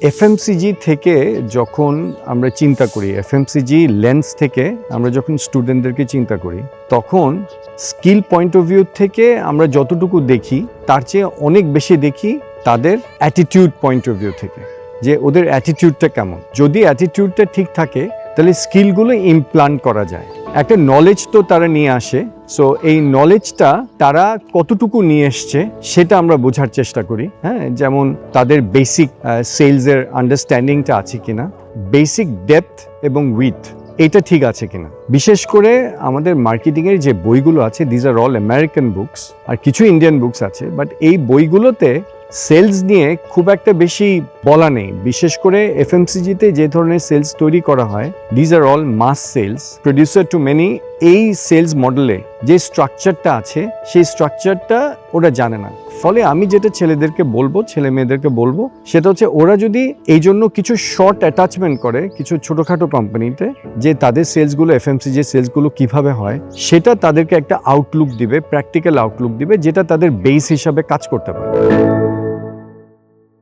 FMCG থেকে যখন আমরা চিন্তা করি, এফএমসিজি লেন্স থেকে আমরা যখন স্টুডেন্টদেরকে চিন্তা করি, তখন স্কিল পয়েন্ট অফ ভিউ থেকে আমরা যতটুকু দেখি তার চেয়ে অনেক বেশি দেখি তাদের অ্যাটিটিউড পয়েন্ট অফ ভিউ থেকে, যে ওদের অ্যাটিটিউডটা কেমন। যদি অ্যাটিটিউডটা ঠিক থাকে তাহলে স্কিলগুলো ইমপ্লান্ট করা যায়। একটা নলেজ তো তারা নিয়ে আসে, সো এই নলেজটা তারা কতটুকু নিয়ে এসছে সেটা আমরা বোঝার চেষ্টা করি। হ্যাঁ, যেমন তাদের বেসিক সেলসের আন্ডারস্ট্যান্ডিংটা আছে কিনা, বেসিক ডেপথ এবং উইথ এটা ঠিক আছে কিনা। বিশেষ করে আমাদের মার্কেটিংয়ের যে বইগুলো আছে, these are all American books, আর কিছু ইন্ডিয়ান বুকস আছে, বাট এই বইগুলোতে সেলস নিয়ে খুব একটা বেশি বলা নেই। বিশেষ করে এফএমসিজিতে যে ধরনের সেলস তৈরি করা হয়, these are all mass cells, producer to many. এই সেলস মডেলে যে স্ট্রাকচারটা আছে সেই স্ট্রাকচারটা ওরা জানে না। ফলে আমি যেটা ছেলেদেরকে বলবো, ছেলে মেয়েদেরকে বলবো, সেটা হচ্ছে ওরা যদি এই জন্য কিছু শর্ট অ্যাটাচমেন্ট করে কিছু ছোটোখাটো কোম্পানিতে, যে তাদের সেলসগুলো এফএমসিজি সেলসগুলো কিভাবে হয়, সেটা তাদেরকে একটা আউটলুক দিবে, প্র্যাকটিক্যাল আউটলুক দিবে, যেটা তাদের বেস হিসাবে কাজ করতে পারে।